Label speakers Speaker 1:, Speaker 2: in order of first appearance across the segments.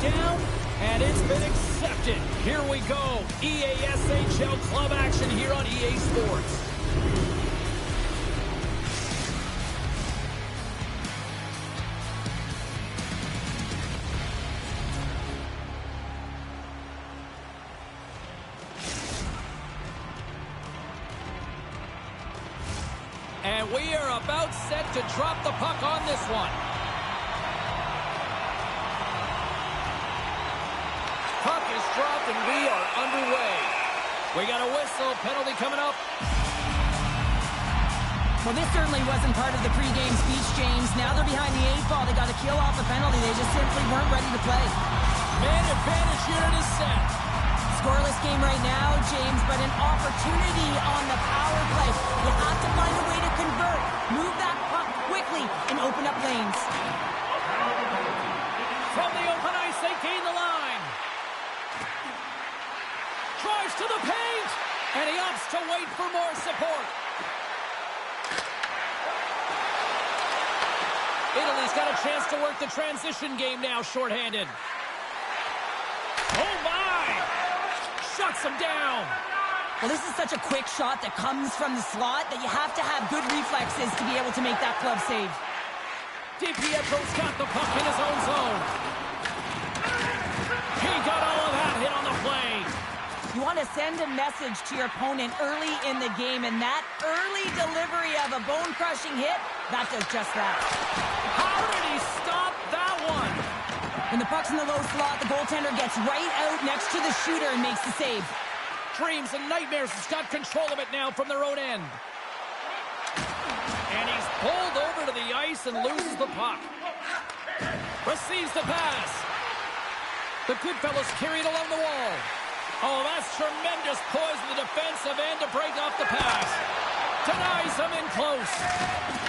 Speaker 1: down, and it's been accepted. Here we go. EASHL club action here on EA Sports. And we are about set to drop the puck on this one. Puck is dropped and we are underway. We got a whistle, penalty coming up.
Speaker 2: Well, this certainly wasn't part of the pregame speech, James. Now they're behind the 8 ball. They got to kill off the penalty. They just simply weren't ready to play.
Speaker 1: Man advantage unit is set.
Speaker 2: Scoreless game right now, James, but an opportunity on the power play. You have to find a way to convert. Move that puck quickly and open up lanes.
Speaker 1: From the open ice, they gain the line. Drives to the paint, and he opts to wait for more support. Italy's got a chance to work the transition game now, shorthanded. Oh, my! Shuts him down.
Speaker 2: Well, this is such a quick shot that comes from the slot that you have to have good reflexes to be able to make that glove save.
Speaker 1: DiPietro's got the puck in his own zone. He got all of that hit on the play.
Speaker 2: You want to send a message to your opponent early in the game, and that early delivery of a bone-crushing hit, that does just that.
Speaker 1: How did he stop that one?
Speaker 2: When the puck's in the low slot, the goaltender gets right out next to the shooter and makes the save.
Speaker 1: Dreams and nightmares has got control of it now from their own end. And he's pulled over to the ice and loses the puck. Receives the pass. The Goodfellas carry it along the wall. Oh, that's tremendous poise in the defensive end to break off the pass. Denies him in close.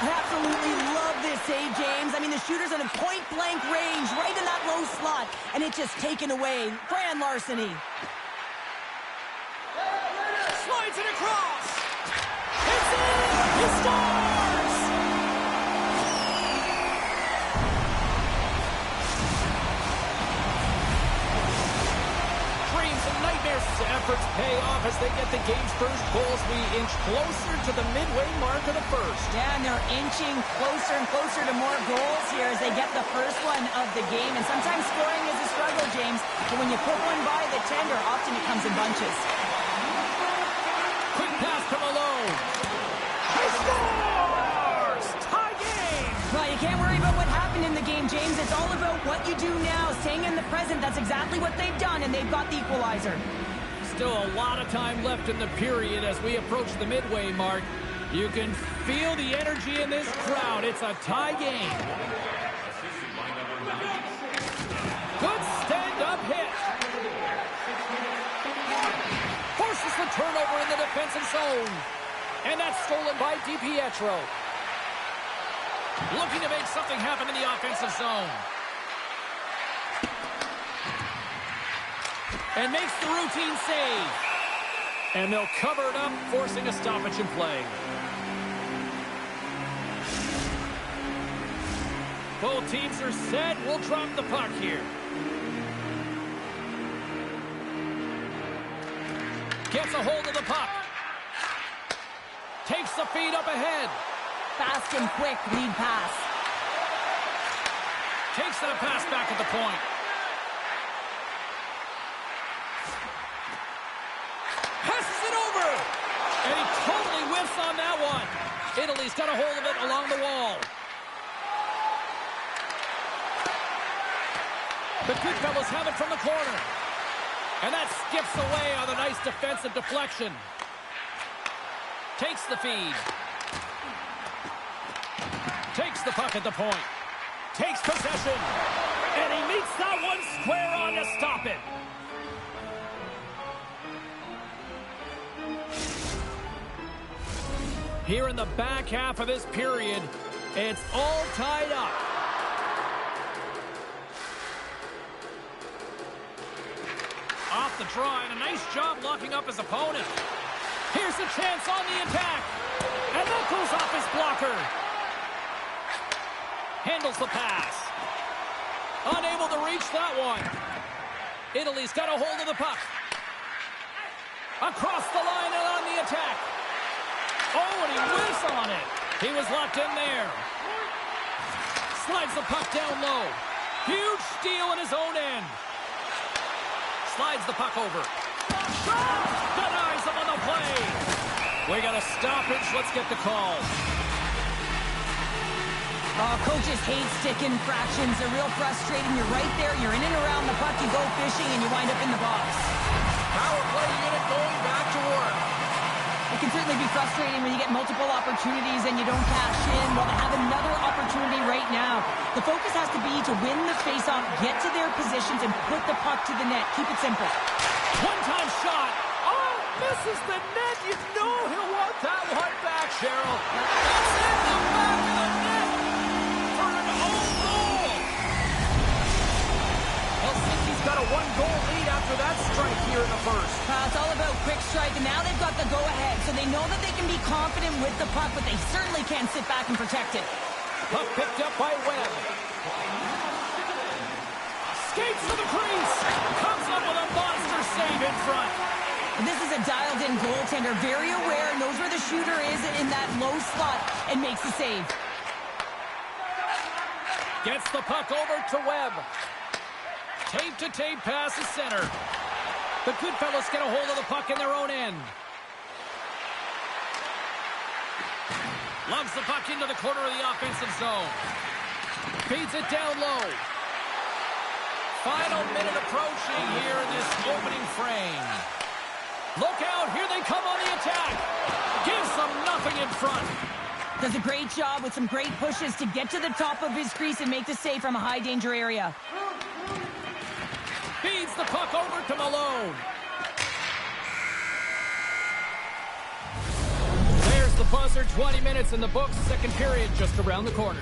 Speaker 2: I absolutely love this save, James. I mean, the shooter's in a point-blank range right in that low slot, and it's just taken away. Grand larceny.
Speaker 1: Slides it across. It's in! He scores! Dreams and nightmares. Efforts pay off as they get the game's first goals. We inch closer to the midway mark of the first.
Speaker 2: Yeah, and they're inching closer and closer to more goals here as they get the first one of the game. And sometimes scoring is a struggle, James. But when you put one by the tender, often it comes in bunches.
Speaker 1: Quick pass to Malone. He scores! Tie game!
Speaker 2: Well, you can't worry about what happened in the game, James. It's all about what you do now, staying in the present. That's exactly what they've done, and they've got the equalizer.
Speaker 1: Still a lot of time left in the period as we approach the midway mark. You can feel the energy in this crowd. It's a tie game. Good stand-up hit. Forces the turnover in the defensive zone. And that's stolen by DiPietro. Looking to make something happen in the offensive zone. And makes the routine save. And they'll cover it up, forcing a stoppage in play. Both teams are set. We'll drop the puck here. Gets a hold of the puck. Takes the feed up ahead.
Speaker 2: Fast and quick lead pass.
Speaker 1: Takes that pass back at the point. Passes it over. And he totally whiffs on that one. Italy's got a hold of it along the wall. The Goodfellas have it from the corner. And that skips away on a nice defensive deflection. Takes the feed. Takes the puck at the point. Takes possession. And he meets that one square on to stop it. Here in the back half of this period, it's all tied up. Off the draw, and a nice job locking up his opponent. Here's a chance on the attack. And that goes off his blocker. Handles the pass. Unable to reach that one. Italy's got a hold of the puck. Across the line and on the attack. Oh, and he whiffs on it. He was locked in there. Slides the puck down low. Huge steal in his own end. Slides the puck over. Denies him on the play. We got a stoppage. Let's get the call.
Speaker 2: Oh, coaches hate stick infractions. They're real frustrating. You're right there. You're in and around the puck. You go fishing, and you wind up in the box.
Speaker 1: Power play unit going back to work.
Speaker 2: It can certainly be frustrating when you get multiple opportunities and you don't cash in. Well, they have another opportunity right now. The focus has to be to win the faceoff, get to their positions, and put the puck to the net. Keep it simple.
Speaker 1: One-time shot. Oh, misses the net. You know he'll want that one back, Cheryl. It's in the back of the net for an own goal. Helsinki's got a one-goal lead after that strike here in the first.
Speaker 2: It's all about quick strike, and now they've got the go-ahead, so they know that they can be confident with the puck, but they certainly can't sit back and protect it.
Speaker 1: Puck picked up by Webb. Skates to the crease. Comes up with a monster save in front.
Speaker 2: This is a dialed-in goaltender, very aware, knows where the shooter is in that low slot, and makes the save.
Speaker 1: Gets the puck over to Webb. Tape-to-tape pass is center. The Goodfellas get a hold of the puck in their own end. Loves the puck into the corner of the offensive zone. Feeds it down low. Final minute approaching here in this opening frame. Look out, here they come on the attack. Gives them nothing in front.
Speaker 2: Does a great job with some great pushes to get to the top of his crease and make the save from a high-danger area.
Speaker 1: Feeds the puck over to Malone. There's the buzzer. 20 minutes in the books. Second period just around the corner.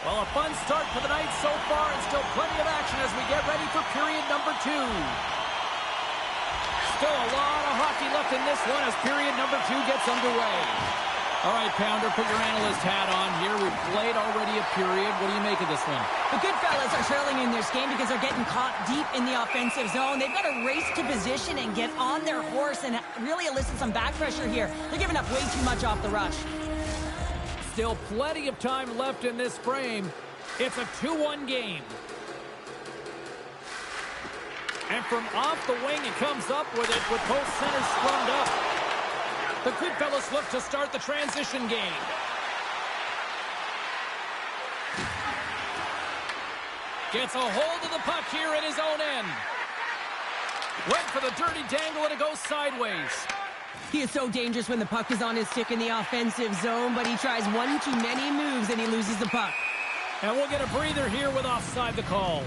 Speaker 1: Well, a fun start to the night so far, and still plenty of action as we get ready for period number 2. Still a lot of hockey left in this one as period number 2 gets underway. All right, Pounder, put your analyst hat on here. We've played already a period. What do you make of this one?
Speaker 2: The Goodfellas are trailing in this game because they're getting caught deep in the offensive zone. They've got to race to position and get on their horse and really elicit some back pressure here. They're giving up way too much off the rush.
Speaker 1: Still plenty of time left in this frame. It's a 2-1 game. And from off the wing, he comes up with it with both centers scrummed up. The Goodfellas look to start the transition game. Gets a hold of the puck here in his own end. Went for the dirty dangle and it goes sideways.
Speaker 2: He is so dangerous when the puck is on his stick in the offensive zone, but he tries one too many moves and he loses the puck.
Speaker 1: And we'll get a breather here with offside the call.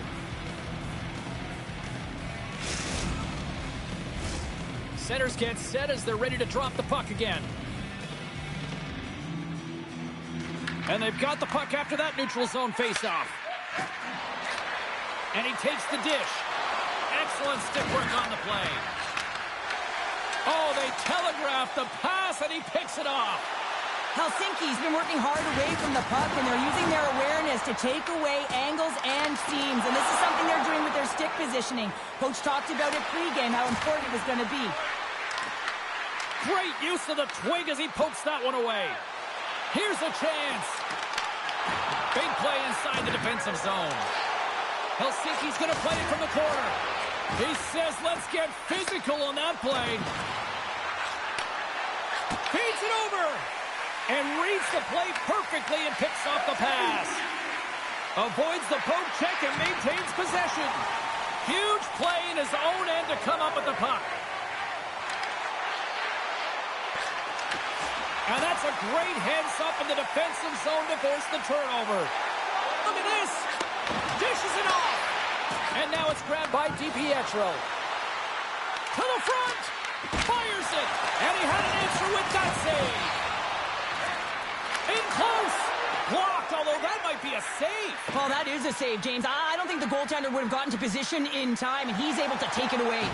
Speaker 1: Centers get set as they're ready to drop the puck again. And they've got the puck after that neutral zone faceoff. And he takes the dish. Excellent stick work on the play. Oh, they telegraph the pass, and he picks it off.
Speaker 2: Helsinki's been working hard away from the puck, and they're using their awareness to take away angles and seams. And this is something they're doing with their stick positioning. Coach talked about it pregame, how important it was going to be.
Speaker 1: Great use of the twig as he pokes that one away. Here's a chance. Big play inside the defensive zone. Helsinki's going to play it from the corner. He says, let's get physical on that play. Feeds it over. And reads the play perfectly and picks off the pass. Avoids the poke check and maintains possession. Huge play in his own end to come up with the puck. And that's a great heads up in the defensive zone to force the turnover. Look at this. Dishes it off. And now it's grabbed by DiPietro. To the front. Fires it. And he had an answer with that save. In close. Blocked, although that might be a save.
Speaker 2: Well, that is a save, James. I don't think the goaltender would have gotten to position in time, and he's able to take it away.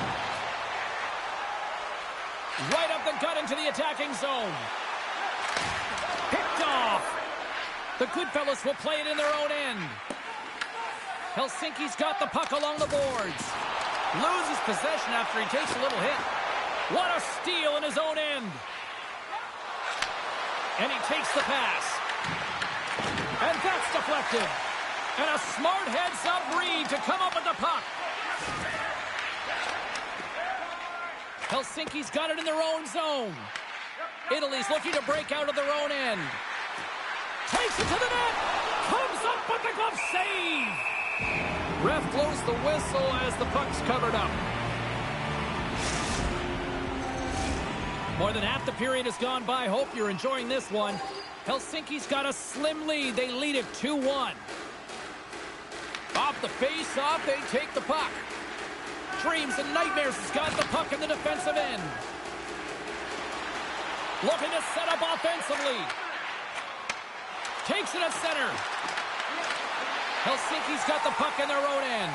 Speaker 1: Right up the gut into the attacking zone. Picked off. The Goodfellas will play it in their own end. Helsinki's got the puck along the boards. Loses possession after he takes a little hit. What a steal in his own end. And he takes the pass. And that's deflected. And a smart heads-up read to come up with the puck. Helsinki's got it in their own zone. Italy's looking to break out of their own end. Takes it to the net. Comes up with the glove save. Ref blows the whistle as the puck's covered up. More than half the period has gone by. Hope you're enjoying this one. Helsinki's got a slim lead. They lead it 2-1. Off the face-off, they take the puck. Dreams and Nightmares has got the puck in the defensive end. Looking to set up offensively. Takes it at center. Helsinki's got the puck in their own end.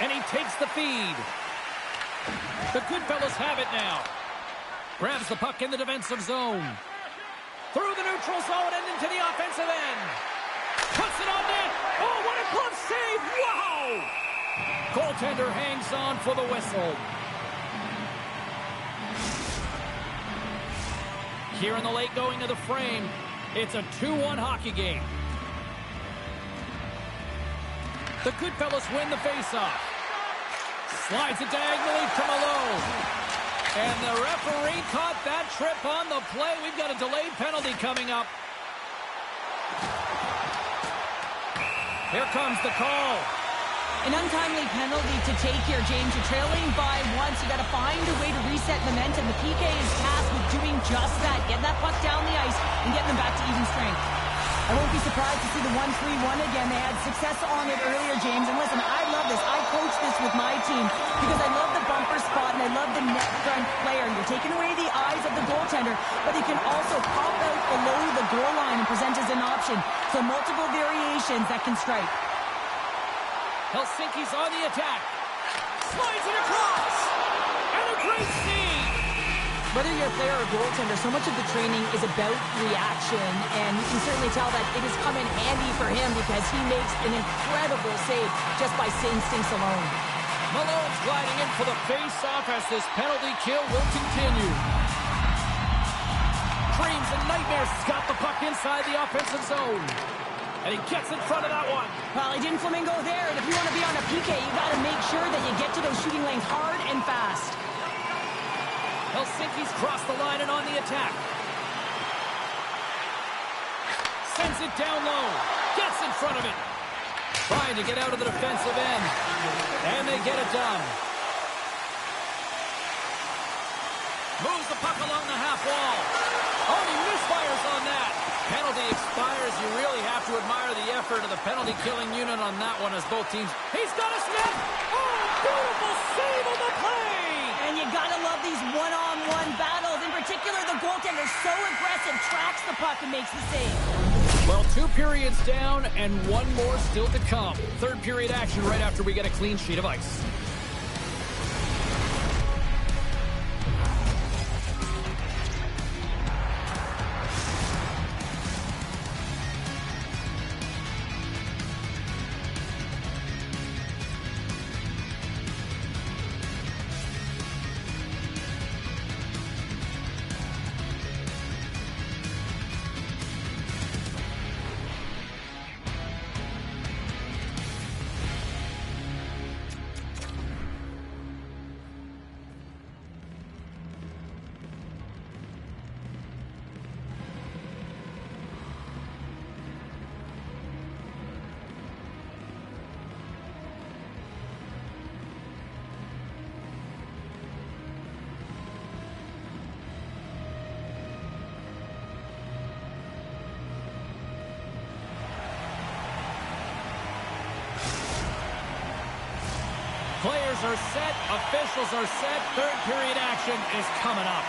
Speaker 1: And he takes the feed. The Goodfellas have it now. Grabs the puck in the defensive zone. Through the neutral zone and into the offensive end. Puts it on net. Oh, what a glove save. Wow! Goaltender hangs on for the whistle. Here in the late going to the frame, it's a 2-1 hockey game. The Goodfellas win the faceoff. Slides it diagonally to Malone. And the referee caught that trip on the play. We've got a delayed penalty coming up. Here comes the call.
Speaker 2: An untimely penalty to take here, James. You're trailing by once. You got to find a way to reset momentum. The PK is tasked with doing just that. Getting that puck down the ice and getting them back to even strength. I won't be surprised to see the 1-3-1 again. They had success on it earlier, James. And listen, I love this. I coach this with my team because I love the bumper spot and I love the net front player. You're taking away the eyes of the goaltender, but he can also pop out below the goal line and present as an option. So multiple variations that can strike.
Speaker 1: Helsinki's on the attack. Slides it across. And a great save.
Speaker 2: Whether you're a player or goaltender, so much of the training is about reaction, and you can certainly tell that it has come in handy for him because he makes an incredible save just by instincts alone.
Speaker 1: Malone's gliding in for the face-off as this penalty kill will continue. Dreams and Nightmares has got the puck inside the offensive zone. And he gets in front of that one.
Speaker 2: Well, he didn't flamingo there, and if you want to be on a PK, you got to make sure that you get to those shooting lanes hard and fast.
Speaker 1: Helsinki's crossed the line and on the attack. Sends it down low. Gets in front of it. Trying to get out of the defensive end. And they get it done. Moves the puck along the half wall. Oh, he misfires on that. Penalty expires. You really have to admire the effort of the penalty-killing unit on that one as both teams. He's got his net. Oh, beautiful save on the play.
Speaker 2: And you gotta love these one-on-one battles. In particular, the goaltender so aggressive, tracks the puck and makes the save.
Speaker 1: Well, 2 periods down and 1 more still to come. Third period action right after we get a clean sheet of ice. Players are set. Officials are set. Third period action is coming up.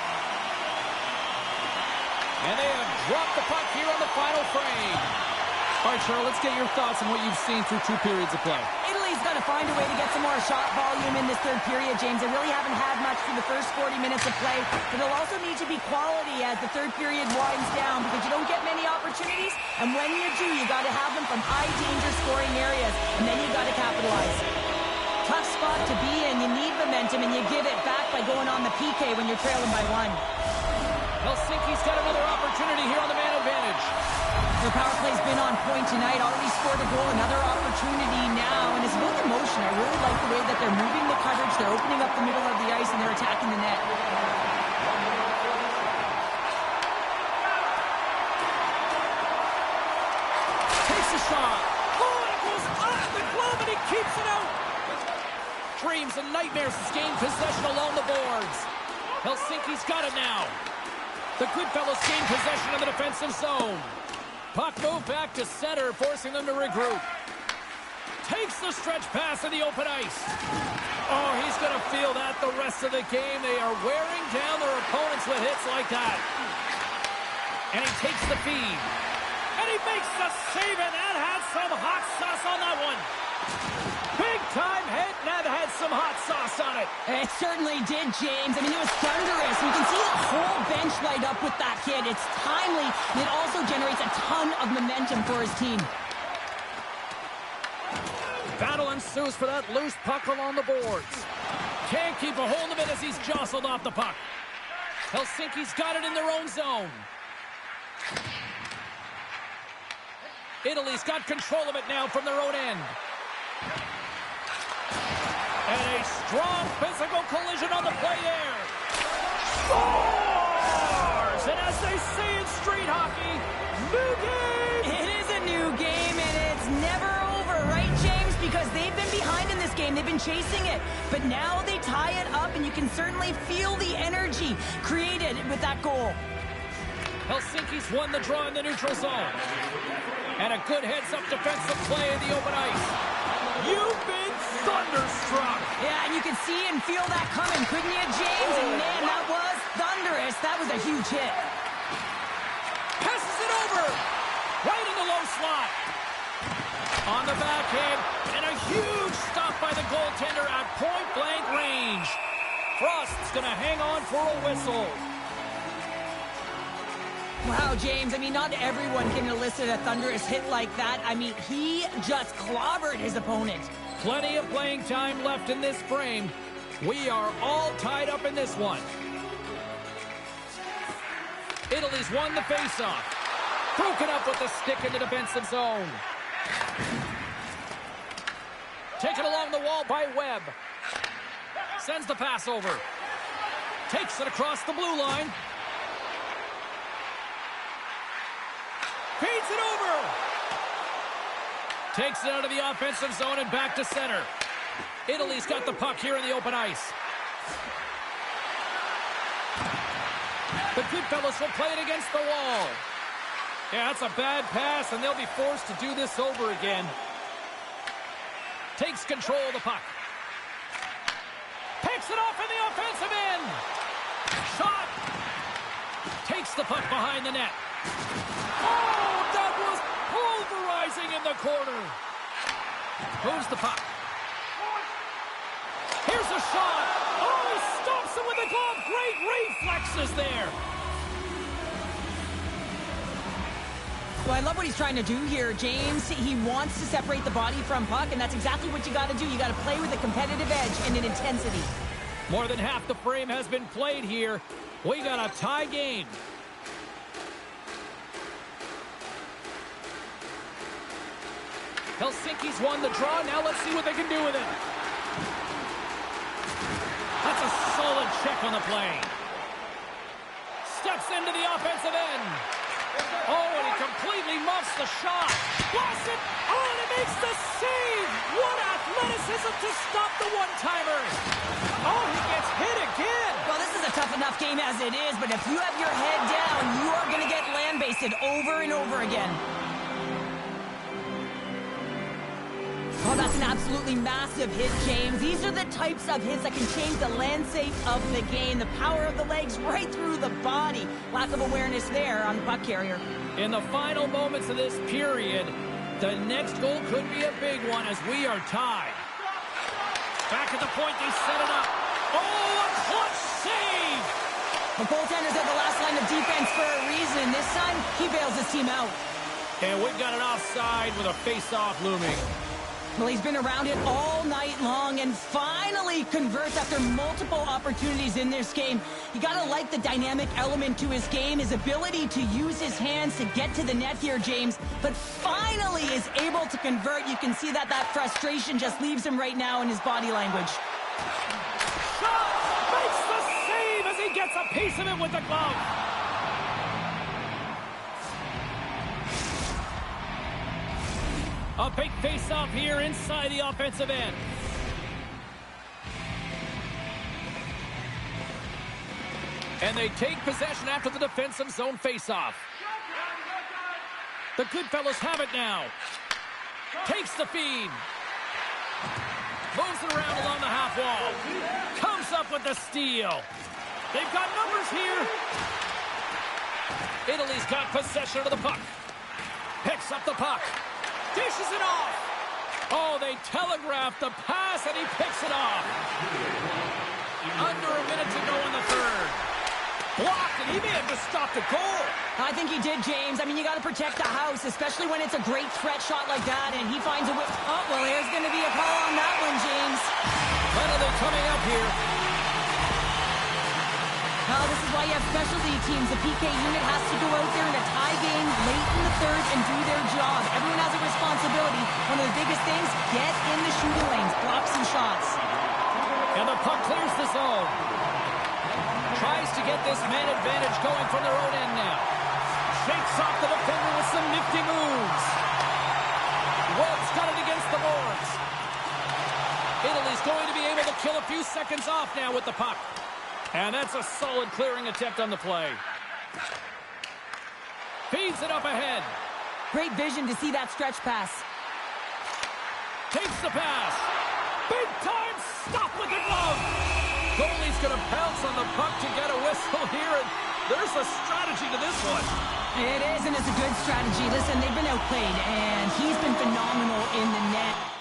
Speaker 1: And they have dropped the puck here on the final frame.
Speaker 3: All right, Cheryl, let's get your thoughts on what you've seen through 2 periods of play.
Speaker 2: Italy's got to find a way to get some more shot volume in this third period, James. They really haven't had much through the first 40 minutes of play, but they'll also need to be quality as the third period winds down because you don't get many opportunities, and when you do, you got to have them from high-danger scoring areas, and then you got to capitalize. Tough spot to be in. You need momentum, and you give it back by going on the PK when you're trailing by 1.
Speaker 1: Helsinki's got another opportunity here on the man advantage.
Speaker 2: Their power play's been on point tonight, already scored a goal, another opportunity now, and it's about the motion. I really like the way that they're moving the coverage, they're opening up the middle of the ice, and they're attacking the net.
Speaker 1: Takes a shot. Oh, it goes off the glove, and he keeps it out. Dreams and nightmares has gained possession along the boards. Helsinki's got it now. The Goodfellas gain possession of the defensive zone. Puck move back to center, forcing them to regroup. Takes the stretch pass in the open ice. Oh, he's going to feel that the rest of the game. They are wearing down their opponents with hits like that. And he takes the feed. And he makes the save, and that had some hot sauce on that one. Big-time hit, and that had some hot sauce on it.
Speaker 2: It certainly did, James. I mean, it was thunderous. You can see the whole bench light up with that hit. It's timely, and it also generates a ton of momentum for his team.
Speaker 1: Battle ensues for that loose puck along the boards. Can't keep a hold of it as he's jostled off the puck. Helsinki's got it in their own zone. Italy's got control of it now from their own end. And a strong physical collision on the play there. Scores! And as they say in street hockey, new game!
Speaker 2: It is a new game, and it's never over, right, James? Because they've been behind in this game. They've been chasing it. But now they tie it up, and you can certainly feel the energy created with that goal.
Speaker 1: Helsinki's won the draw in the neutral zone. And a good heads-up defensive play in the open ice. You've been thunderstruck.
Speaker 2: Yeah, and you can see and feel that coming, couldn't you, James? And man, that was thunderous. That was a huge hit.
Speaker 1: Passes it over. Right in the low slot. On the backhand. And a huge stop by the goaltender at point-blank range. Frost's going to hang on for a whistle.
Speaker 2: Wow, James, I mean, not everyone can elicit a thunderous hit like that. I mean, he just clobbered his opponent.
Speaker 1: Plenty of playing time left in this frame. We are all tied up in this one. Italy's won the faceoff. Broken up with the stick in the defensive zone. Taken along the wall by Webb. Sends the pass over. Takes it across the blue line. Feeds it over. Takes it out of the offensive zone and back to center. Italy's got the puck here in the open ice. The Goodfellas will play it against the wall. Yeah, that's a bad pass, and they'll be forced to do this over again. Takes control of the puck. Picks it off in the offensive end. Shot. Takes the puck behind the net. Oh, that was pulverizing in the corner. Moves the puck. Here's a shot. Oh, he stops him with the glove. Great reflexes there.
Speaker 2: Well, I love what he's trying to do here, James. He wants to separate the body from puck, and that's exactly what you got to do. You got to play with a competitive edge and an intensity.
Speaker 1: More than half the frame has been played here. We got a tie game. Helsinki's won the draw. Now let's see what they can do with it. That's a solid check on the play. Steps into the offensive end. Oh, and he completely muffs the shot. Blasts it. Oh, and he makes the save. What athleticism to stop the one-timer. Oh, he gets hit again.
Speaker 2: Well, this is a tough enough game as it is, but if you have your head down, you are going to get land-basted over and over again. Oh, that's an absolutely massive hit, James. These are the types of hits that can change the landscape of the game. The power of the legs right through the body. Lack of awareness there on the puck carrier.
Speaker 1: In the final moments of this period, the next goal could be a big one as we are tied. Back at the point, they set it up. Oh, a clutch save!
Speaker 2: The goaltender's at the last line of defense for a reason. This time, he bails his team out.
Speaker 1: And we've got it offside with a face-off looming.
Speaker 2: Well, he's been around it all night long and finally converts after multiple opportunities in this game. You gotta like the dynamic element to his game, his ability to use his hands to get to the net here, James, but finally is able to convert. You can see that frustration just leaves him right now in his body language.
Speaker 1: Shot! Makes the save as he gets a piece of it with the glove. A big face-off here inside the offensive end. And they take possession after the defensive zone face-off. The Goodfellas have it now. Takes the feed. Moves it around along the half wall. Comes up with the steal. They've got numbers here. Italy's got possession of the puck. Picks up the puck. Dishes it off. Oh, they telegraphed the pass, and he picks it off. Under a minute to go in the third. Blocked, and he may have just stopped a goal.
Speaker 2: I think he did, James. I mean, you got to protect the house, especially when it's a great threat shot like that, and he finds a whip. Oh, well, there's going to be a call on that one, James.
Speaker 1: Penalty coming up here.
Speaker 2: This is why you have specialty teams. The PK unit has to go out there in a tie game late in the third and do their job. Everyone has a responsibility. One of the biggest things, get in the shooting lanes, block some shots.
Speaker 1: And the puck clears the zone. Tries to get this man advantage going from their own end now. Shakes off the defender with some nifty moves. Webb's got it against the boards. Italy's going to be able to kill a few seconds off now with the puck. And that's a solid clearing attempt on the play. Feeds it up ahead.
Speaker 2: Great vision to see that stretch pass.
Speaker 1: Takes the pass. Big time stop with the glove. Goalie's going to pounce on the puck to get a whistle here. And there's a strategy to this one.
Speaker 2: It is, and it's a good strategy. Listen, they've been outplayed, and he's been phenomenal in the net.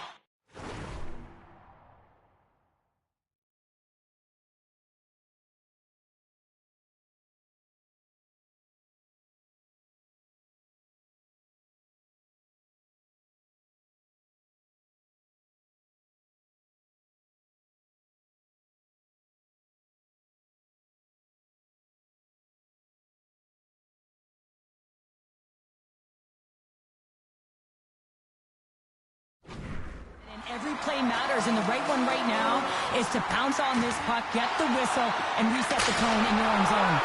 Speaker 2: Every play matters, and the right one right now is to pounce on this puck, get the whistle, and reset the tone in your own zone.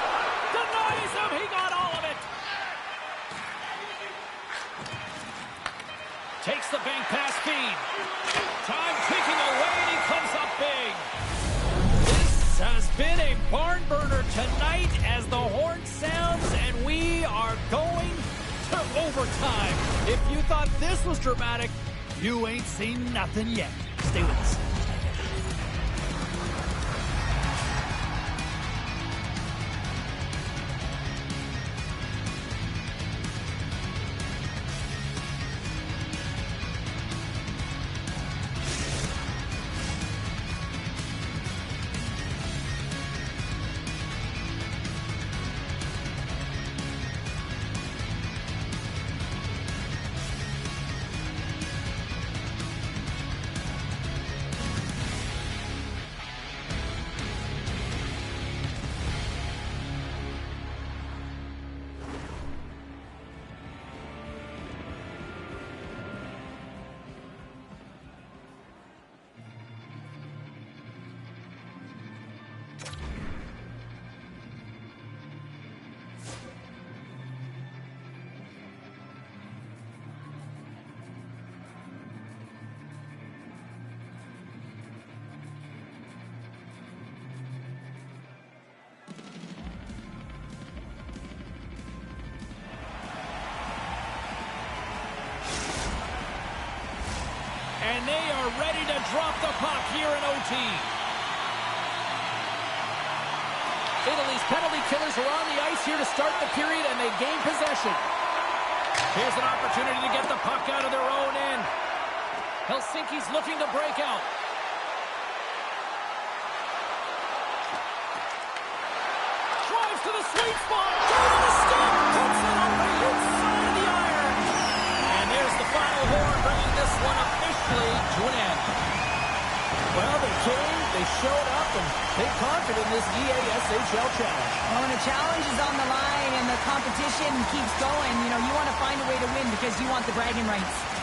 Speaker 1: Denies him! He got all of it! Takes the bank pass feed. Time ticking away, and he comes up big. This has been a barn burner tonight as the horn sounds, and we are going to overtime. If you thought this was dramatic, you ain't seen nothing yet. Stay with us. And they are ready to drop the puck here in OT. Italy's penalty killers are on the ice here to start the period, and they gain possession. Here's an opportunity to get the puck out of their own end. Helsinki's looking to break out. Drives to the sweet spot. Down to the stick. Puts it on the inside of the iron. And there's the final horn, bringing this one officially to an end. Well, they came, they showed up, and they conquered in this EASHL challenge.
Speaker 2: Well, when the challenge is on the line and the competition keeps going, you want to find a way to win because you want the bragging rights.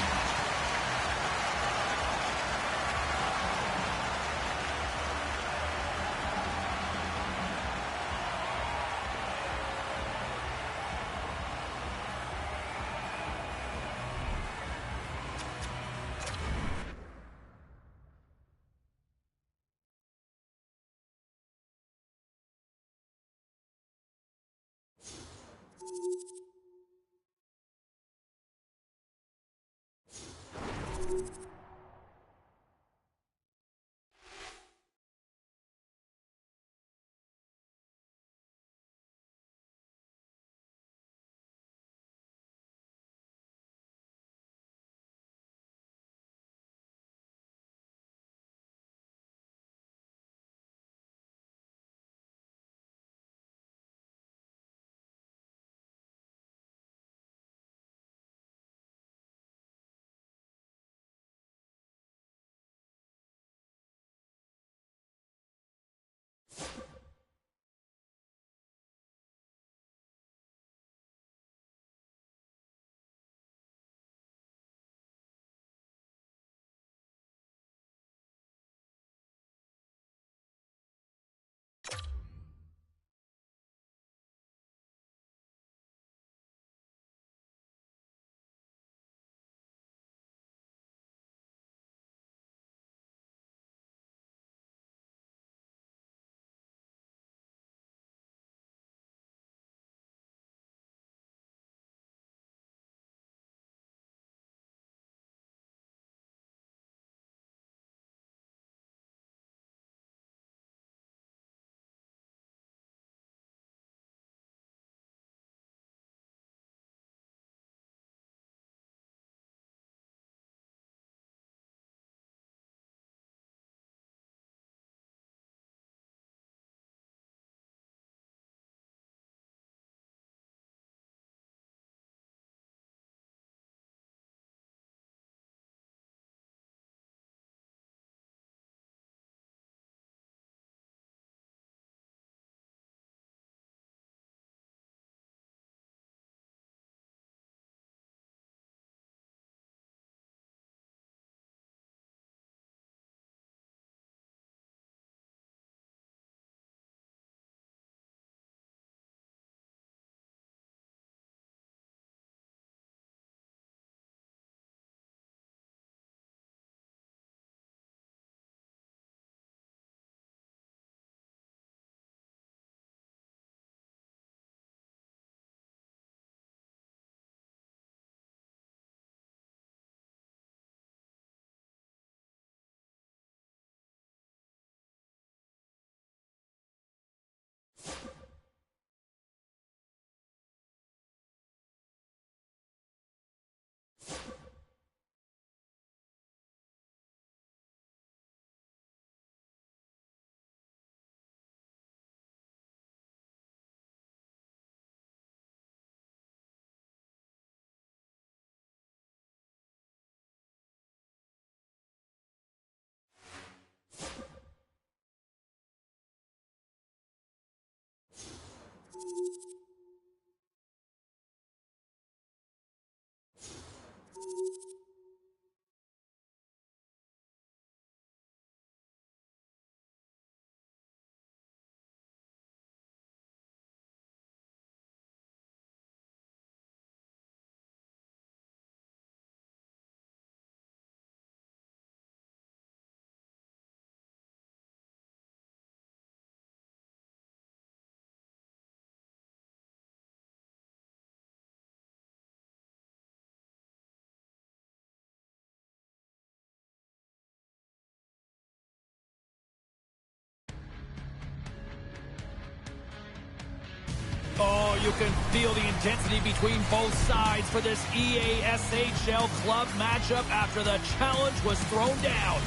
Speaker 1: Oh, you can feel the intensity between both sides for this EASHL club matchup after the challenge was thrown down.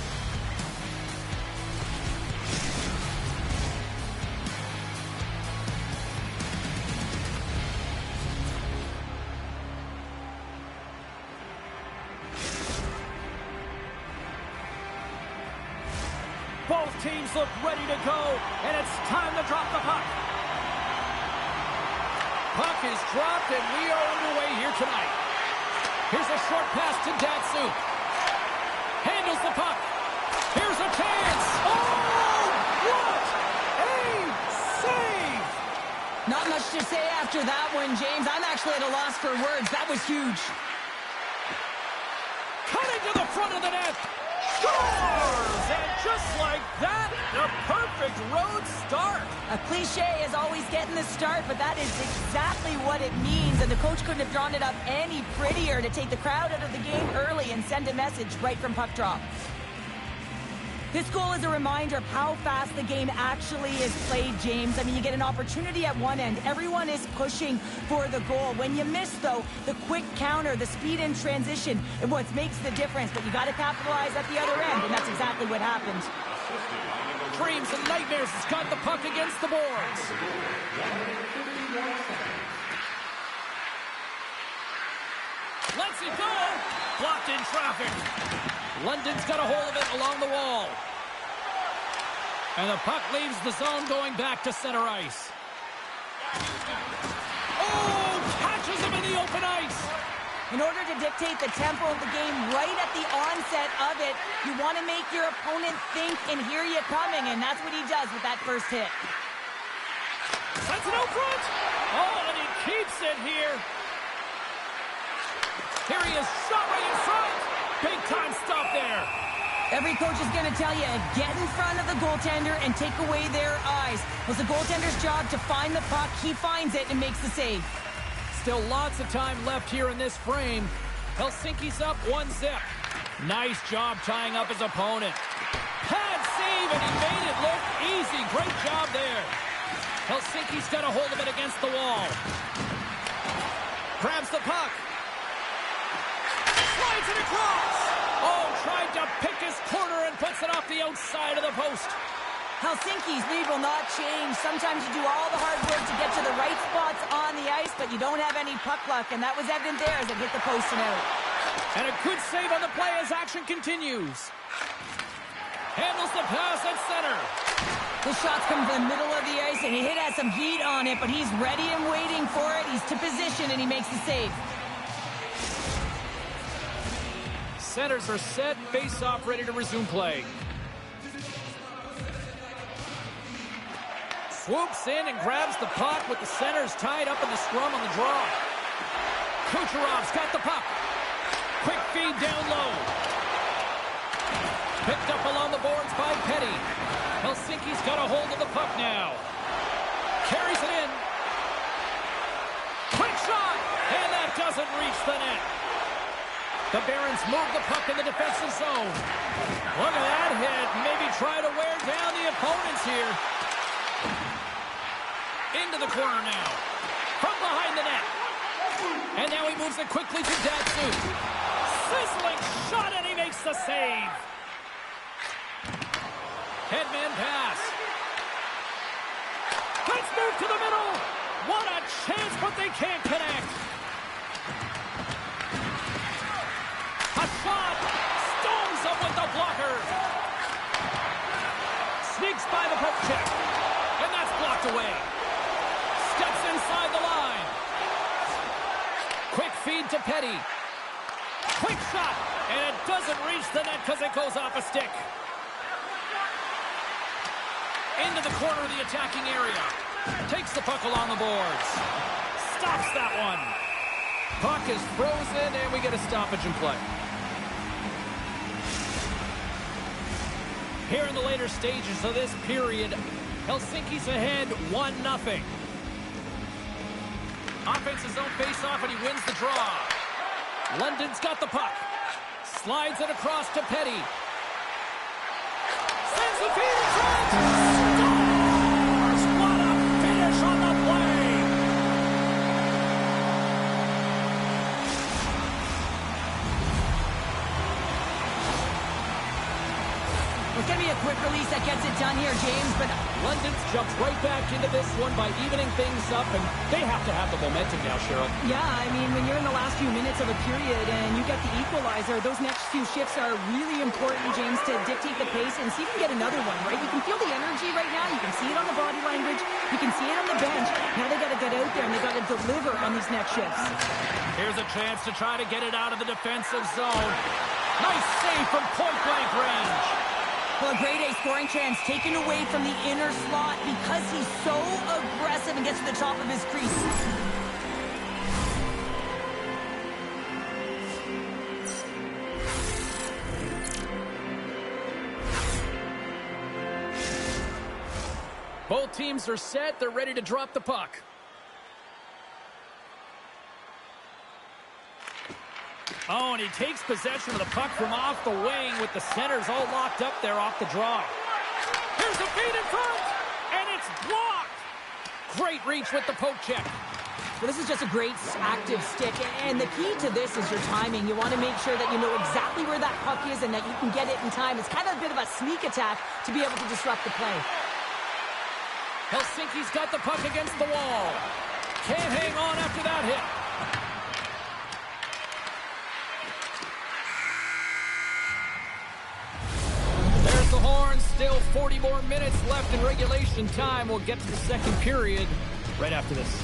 Speaker 1: Both teams look ready to go, and it's time to drop the puck. Puck is dropped, and we are underway here tonight. Here's a short pass to Datsu. Handles the puck. Here's a chance. Oh, what a save!
Speaker 2: Not much to say after that one, James. I'm actually at a loss for words. That was huge.
Speaker 1: Cutting to the front of the net. Scores! And just like that, the perfect road start.
Speaker 2: A cliche is always getting the start, but that is exactly what it means. And the coach couldn't have drawn it up any prettier to take the crowd out of the game early and send a message right from puck drop. This goal is a reminder of how fast the game actually is played, James. I mean, you get an opportunity at one end. Everyone is pushing for the goal. When you miss, though, the quick counter, the speed in transition, is what makes the difference. But you got to capitalize at the other end, and that's exactly what happened.
Speaker 1: Dreams and nightmares has got the puck against the boards. Lets it go. Blocked in traffic. London's got a hold of it along the wall. And the puck leaves the zone going back to center ice. Oh, catches him in the open ice.
Speaker 2: In order to dictate the tempo of the game right at the onset of it, you want to make your opponent think and hear you coming, and that's what he does with that first hit.
Speaker 1: Sends it out front. Oh, and he keeps it here. Here he is, shot right in front. Big time stop there.
Speaker 2: Every coach is going to tell you, get in front of the goaltender and take away their eyes. It was the goaltender's job to find the puck. He finds it and makes the save.
Speaker 1: Still lots of time left here in this frame. Helsinki's up 1-0. Nice job tying up his opponent. Pad save, and he made it look easy. Great job there. Helsinki's got a hold of it against the wall. Grabs the puck. Slides it across. Oh, tried to pick his corner and puts it off the outside of the post.
Speaker 2: Helsinki's lead will not change. Sometimes you do all the hard work to get to the right spots on the ice, but you don't have any puck luck, and that was evident there as it hit the post and out.
Speaker 1: And a good save on the play as action continues. Handles the pass at center.
Speaker 2: The shot's coming from the middle of the ice, and he has some heat on it, but he's ready and waiting for it. He's to position, and he makes the save.
Speaker 1: Centers are set, face-off ready to resume play. Swoops in and grabs the puck with the centers tied up in the scrum on the draw. Kucherov's got the puck. Quick feed down low. Picked up along the boards by Petty. Helsinki's got a hold of the puck now. Carries it in. Quick shot! And that doesn't reach the net. The Barons move the puck in the defensive zone. Look at that hit. Maybe try to wear down the opponents here. Into the corner now. From behind the net. And now he moves it quickly to Datsu. Sizzling shot, and he makes the save. Headman pass. Let's move to the middle. What a chance, but they can't connect. A shot. Stones up with the blocker. Sneaks by the poke check. And that's blocked away. Steps inside the line. Quick feed to Petty. Quick shot. And it doesn't reach the net because it goes off a stick. Into the corner of the attacking area. Takes the puck along the boards. Stops that one. Puck is frozen, and we get a stoppage in play. Here in the later stages of this period, Helsinki's ahead 1-0. Offense's own face-off, and he wins the draw. London's got the puck. Slides it across to Petty. Sends the feed in front. Scores! What a finish on the play!
Speaker 2: It's going to be a quick release that gets it done here, James, but
Speaker 1: London's jumped right back into this one by evening things up, and they have to have the momentum now, Cheryl.
Speaker 2: yeah, I mean, when you're in the last few minutes of a period and you get the equalizer, those next few shifts are really important, James, to dictate the pace and see if you can get another one, right? You can feel the energy right now. You can see it on the body language. You can see it on the bench. Now they got to get out there and they got to deliver on these next shifts.
Speaker 1: Here's a chance to try to get it out of the defensive zone. Nice save from point-blank range.
Speaker 2: Well, a grade A scoring chance taken away from the inner slot because he's so aggressive and gets to the top of his crease.
Speaker 1: Both teams are set. They're ready to drop the puck. Oh, and he takes possession of the puck from off the wing with the centers all locked up there off the draw. Here's the feed in front, and it's blocked. Great reach with the poke check.
Speaker 2: Well, this is just a great active stick, and the key to this is your timing. You want to make sure that you know exactly where that puck is and that you can get it in time. It's kind of a bit of a sneak attack to be able to disrupt the play.
Speaker 1: Helsinki's got the puck against the wall. Can't hang on after that hit. There's the horn. Still 40 more minutes left in regulation time. We'll get to the second period right after this.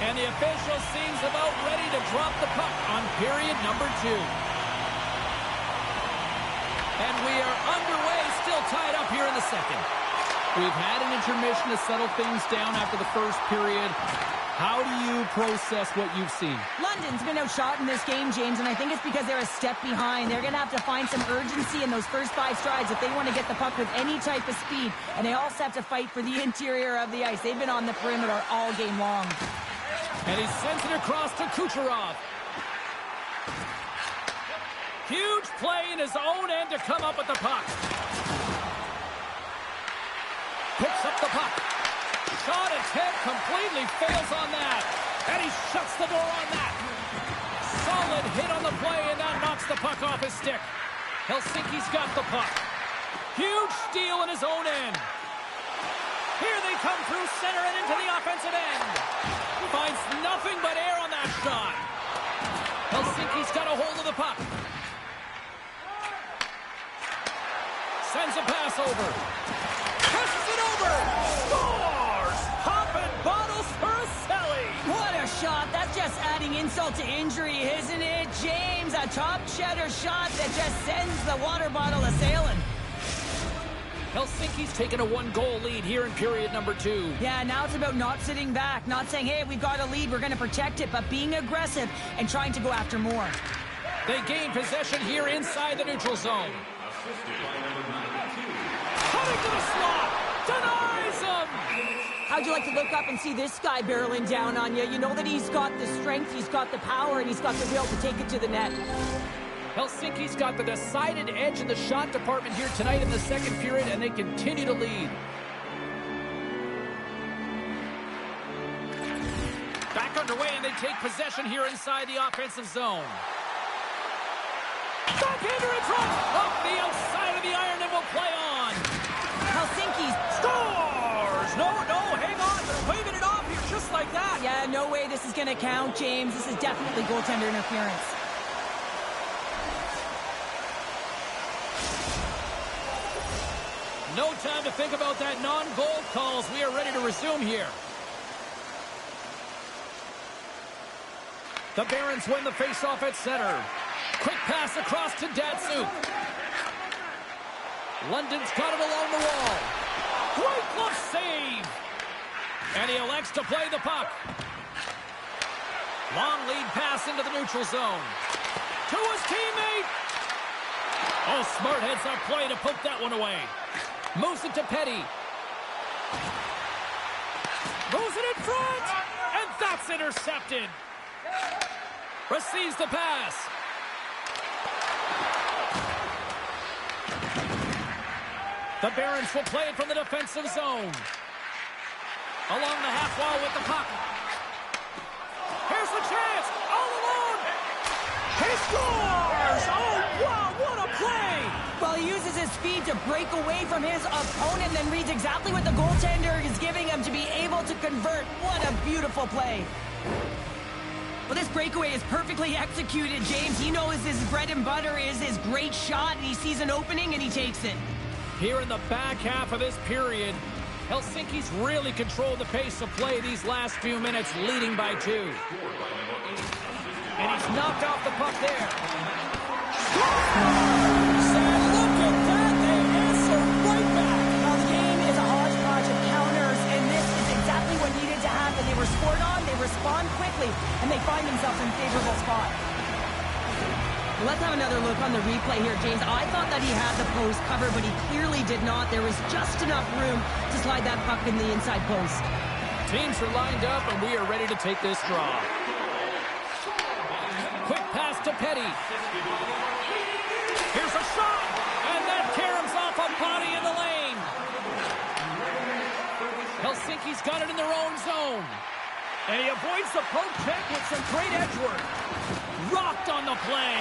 Speaker 1: And the official seems about ready to drop the puck on period number 2. And we are underway, still tied up here in the second. We've had an intermission to settle things down after the first period. How do you process what you've seen?
Speaker 2: London's been outshot in this game, James, and I think it's because they're a step behind. They're going to have to find some urgency in those first 5 strides if they want to get the puck with any type of speed. And they also have to fight for the interior of the ice. They've been on the perimeter all game long.
Speaker 1: And he sends it across to Kucherov. Huge play in his own end to come up with the puck. Picks up the puck. Shot attempt completely fails on that. And he shuts the door on that. Solid hit on the play, and that knocks the puck off his stick. Helsinki's got the puck. Huge steal in his own end. Here they come through center and into the offensive end. Finds nothing but air on that shot. Helsinki's got a hold of the puck. Sends a pass over. Pushes it over. Scores! Popping bottles for a Selly.
Speaker 2: What a shot. That's just adding insult to injury, isn't it, James? A top cheddar shot that just sends the water bottle a-sailing.
Speaker 1: Helsinki's taken a 1-goal lead here in period number 2.
Speaker 2: Yeah, now it's about not sitting back, not saying, hey, we've got a lead, we're going to protect it, but being aggressive and trying to go after more.
Speaker 1: They gain possession here inside the neutral zone. Cutting to the slot. Denies him.
Speaker 2: How'd you like to look up and see this guy barreling down on you? You know that he's got the strength, he's got the power, and he's got the will to take it to the net.
Speaker 1: Helsinki's got the decided edge in the shot department here tonight in the second period, and they continue to lead. Back underway, and they take possession here inside the offensive zone. Backhander in front! Off the outside of the iron, and will play on.
Speaker 2: Helsinki's no way this is going to count, James. This is definitely goaltender interference.
Speaker 1: No time to think about that non-goal calls. We are ready to resume here. The Barons win the faceoff at center. Quick pass across to Datsuk. London's got it along the wall. Great glove save. And he elects to play the puck. Long lead pass into the neutral zone. To his teammate. Oh, smart heads-up play to poke that one away. Moves it to Petty. Moves it in front. And that's intercepted. Receives the pass. The Barons will play it from the defensive zone. Along the half wall with the puck. Here's the chance. All alone. He scores! Oh, wow, what a play!
Speaker 2: Well, he uses his feet to break away from his opponent, then reads exactly what the goaltender is giving him to be able to convert. What a beautiful play. Well, this breakaway is perfectly executed, James. He knows his bread and butter is his great shot, and he sees an opening, and he takes it.
Speaker 1: Here in the back half of this period, Helsinki's really controlled the pace of play these last few minutes, leading by 2. And he's knocked off the puck there. Scores! And look at that, they answer right back.
Speaker 2: Now, the game is a hodgepodge of counters, and this is exactly what needed to happen. They were scored on, they respond quickly, and they find themselves in a favorable spot. Let's have another look on the replay here, James. I thought that he had the post covered, but he clearly did not. There was just enough room to slide that puck in the inside post.
Speaker 1: Teams are lined up, and we are ready to take this draw. Quick pass to Petty. Here's a shot, and that caroms off a body in the lane. Helsinki's got it in their own zone. And he avoids the poke check with some great edge work. Rocked on the play.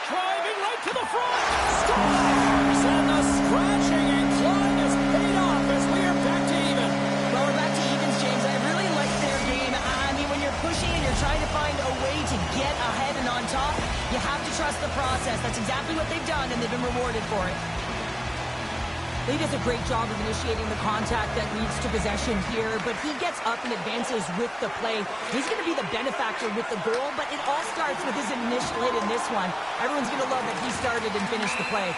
Speaker 1: Driving right to the front. Scores! And the scratching and clawing has paid off as we are back to even.
Speaker 2: Well, we're back to evens, James. I really like their game. I mean, when you're pushing and you're trying to find a way to get ahead and on top, you have to trust the process. That's exactly what they've done, and they've been rewarded for it. He does a great job of initiating the contact that leads to possession here, but he gets up and advances with the play. He's going to be the benefactor with the goal, but it all starts with his initial hit in this one. Everyone's going to love that he started and finished the play.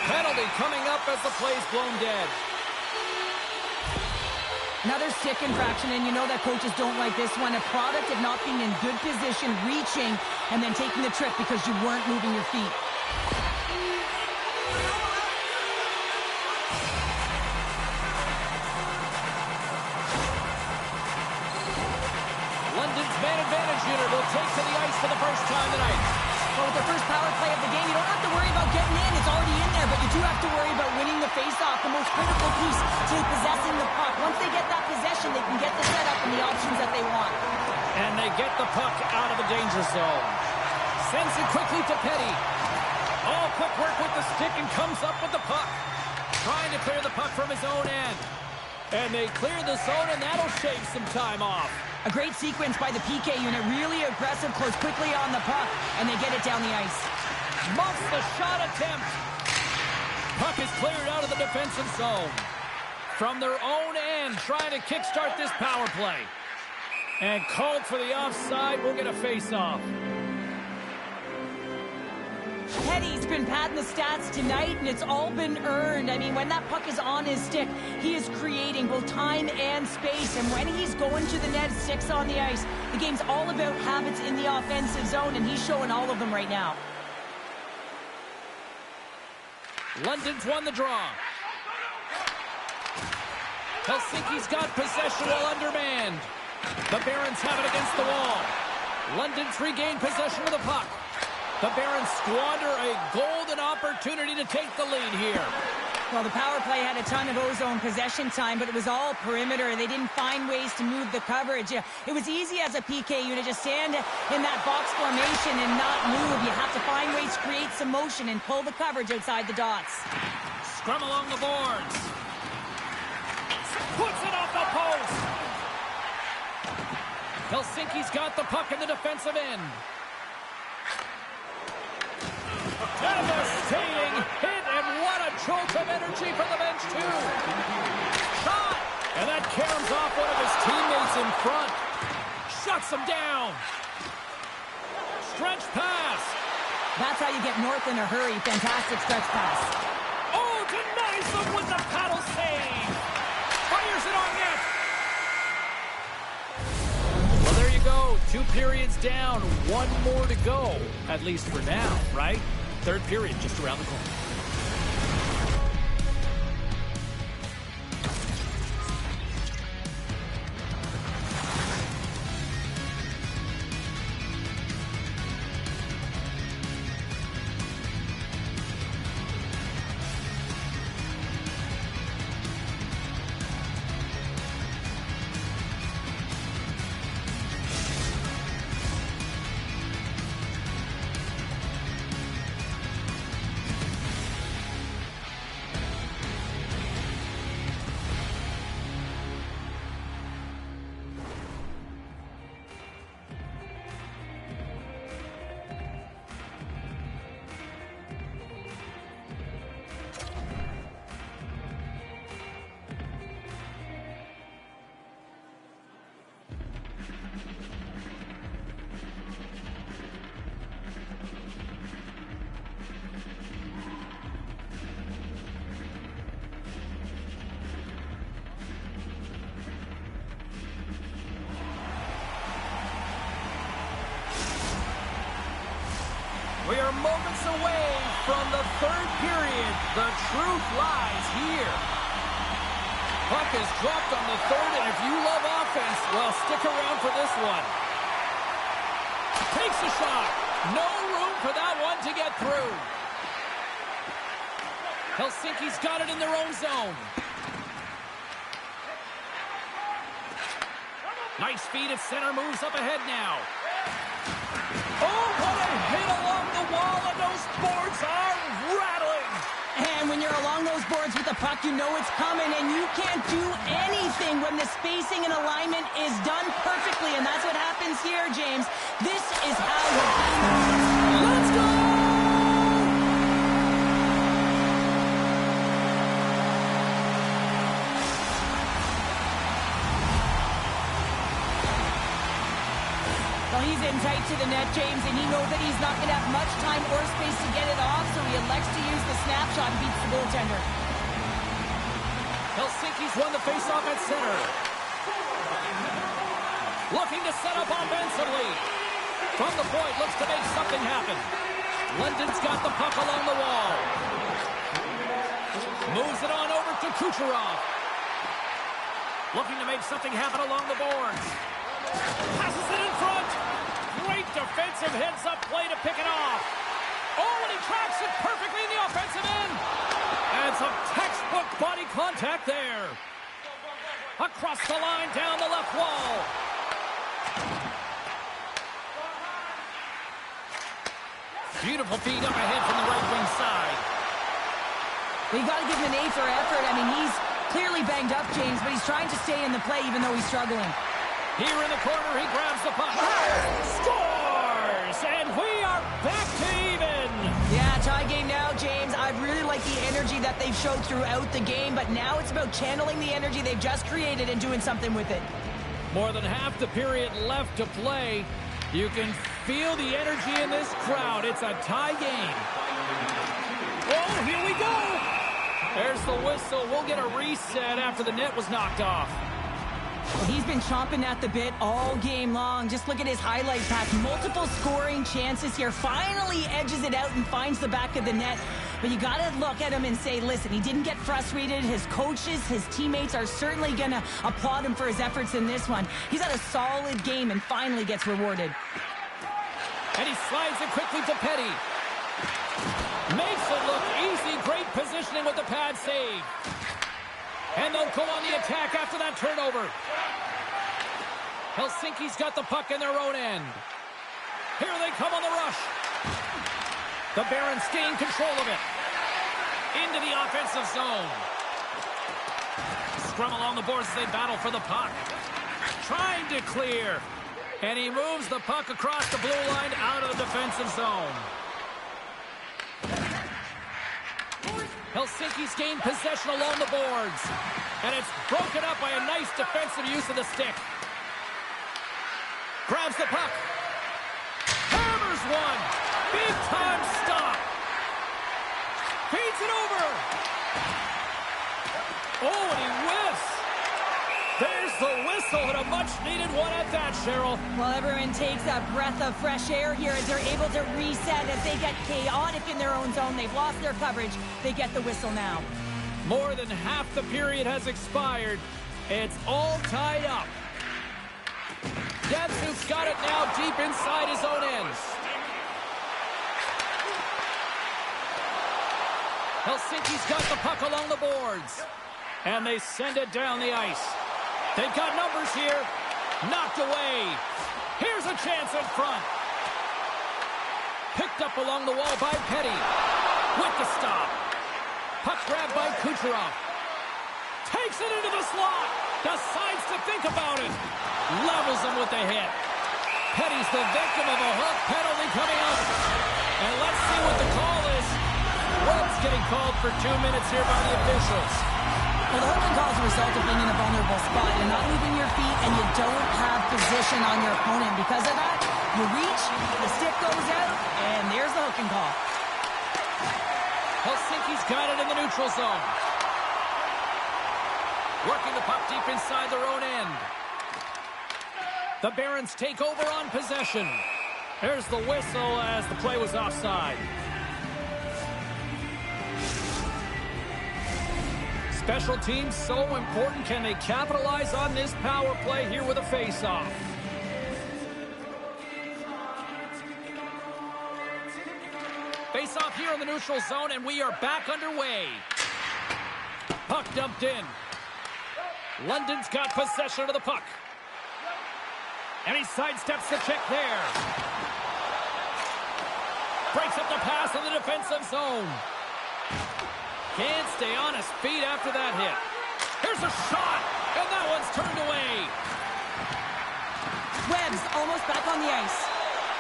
Speaker 1: Penalty coming up as the play's blown dead.
Speaker 2: Another stick infraction, and you know that coaches don't like this one. A product of not being in good position, reaching, and then taking the trip because you weren't moving your feet.
Speaker 1: London's man advantage unit will take to the ice for the first time tonight.
Speaker 2: Well, with the first power play of the game, you don't have to worry about getting in. It's already in there, but you do have to worry about winning the faceoff, the most critical piece to possessing the puck. Once they get that possession, they can get the setup and the options that they want.
Speaker 1: And they get the puck out of the danger zone. Sends it quickly to Petty. Oh, quick work with the stick and comes up with the puck. Trying to clear the puck from his own end. And they clear the zone, and that'll shave some time off.
Speaker 2: A great sequence by the PK unit. Really aggressive, close quickly on the puck, and they get it down the ice.
Speaker 1: Muffs the shot attempt. Puck is cleared out of the defensive zone. From their own end, trying to kickstart this power play. And called for the offside. We'll get a face-off.
Speaker 2: Petty's been padding the stats tonight, and it's all been earned. I mean, when that puck is on his stick, he is creating both time and space. And when he's going to the net, 6 on the ice, the game's all about habits in the offensive zone, and he's showing all of them right now.
Speaker 1: London's won the draw. Helsinki's got possession while undermanned. The Barons have it against the wall. London's regained possession of the puck. The Barons squander a golden opportunity to take the lead here.
Speaker 2: Well, the power play had a ton of ozone possession time, but it was all perimeter. They didn't find ways to move the coverage. It was easy as a PK unit to stand in that box formation and not move. You have to find ways to create some motion and pull the coverage outside the dots.
Speaker 1: Scrum along the boards. Puts it off the post. Helsinki's got the puck in the defensive end. Devastating hit, and what a jolt of energy for the bench, too. Shot! And that caroms off one of his teammates in front. Shuts him down. Stretch pass.
Speaker 2: That's how you get north in a hurry. Fantastic stretch pass.
Speaker 1: Oh, denies them with the paddle save. Fires it on net. Well, there you go. 2 periods down. 1 more to go. At least for now, right? 3rd period just around the corner. We are moments away from the 3rd period. The truth lies here. Puck is dropped on the 3rd, and if you love offense, well, stick around for this one. Takes a shot. No room for that one to get through. Helsinki's got it in their own zone. Nice feed at center, moves up ahead now. Oh, what a hit along the wall, and those boards are rattling.
Speaker 2: And when you're along those boards with the puck, you know it's coming, and you can't do anything when the spacing and alignment is done perfectly, and that's what happens here, James. This is how the game. Let's go! Well, he's in tight to the net, James, and he knows that he's not going to have much time or space to get it off, so he elects to use the snapshot and beats the goaltender.
Speaker 1: Helsinki's won the faceoff at center. Looking to set up offensively. From the point, looks to make something happen. London's got the puck along the wall. Moves it on over to Kucherov. Looking to make something happen along the boards. Passes it in front. Great defensive heads-up play to pick it off. Oh, and he tracks it perfectly in the offensive end. And some textbook body contact there. Across the line, down the left wall. Beautiful feed up ahead from the right wing side.
Speaker 2: Well, you got to give him an A for effort. I mean, he's clearly banged up, James, but he's trying to stay in the play even though he's struggling.
Speaker 1: Here in the corner, he grabs the puck. Scores! And we are back to even.
Speaker 2: Yeah, tie game now, James. I really like the energy that they've showed throughout the game, but now it's about channeling the energy they've just created and doing something with it.
Speaker 1: More than half the period left to play. You can feel the energy in this crowd. It's a tie game. Oh, here we go. There's the whistle. We'll get a reset after the net was knocked off.
Speaker 2: Well, he's been chomping at the bit all game long. Just look at his highlight pass. Multiple scoring chances here. Finally edges it out and finds the back of the net. But you got to look at him and say, listen, he didn't get frustrated. His coaches, his teammates are certainly going to applaud him for his efforts in this one. He's had a solid game and finally gets rewarded.
Speaker 1: And he slides it quickly to Petty. Makes it look easy. Great positioning with the pad save. And they'll go on the attack after that turnover. Helsinki's got the puck in their own end. Here they come on the rush. The Barons gain control of it. Into the offensive zone. Scrum along the boards as they battle for the puck. Trying to clear. And he moves the puck across the blue line out of the defensive zone. Helsinki's gained possession along the boards. And it's broken up by a nice defensive use of the stick. Grabs the puck. Hammers one. Big time stop. Feeds it over. Oh, and he whiffs. There's the whistle, and a much-needed one at that, Cheryl.
Speaker 2: Well, everyone takes a breath of fresh air here as they're able to reset as they get chaotic in their own zone. They've lost their coverage. They get the whistle now.
Speaker 1: More than half the period has expired. It's all tied up. Datsuk's got it now deep inside his own end. Helsinki's got the puck along the boards. And they send it down the ice. They've got numbers here. Knocked away. Here's a chance in front. Picked up along the wall by Petty. With the stop. Puck grabbed by Kucherov. Takes it into the slot. Decides to think about it. Levels him with the hit. Petty's the victim of a hook penalty coming up. And let's see what the call is. Rubb's getting called for 2 minutes here by the officials.
Speaker 2: Well, the hooking call is a result of being in a vulnerable spot. You're not moving your feet, and you don't have position on your opponent. Because of that, you reach, the stick goes out, and there's the hooking call.
Speaker 1: Helsinki's got it in the neutral zone. Working the puck deep inside their own end. The Barons take over on possession. There's the whistle as the play was offside. Special teams so important. Can they capitalize on this power play here with a face-off? Face-off here in the neutral zone, and we are back underway. Puck dumped in. London's got possession of the puck. And he sidesteps the check there. Breaks up the pass in the defensive zone. Can't stay on his feet after that hit. Here's a shot, and that one's turned away.
Speaker 2: Webb's almost back on the ice.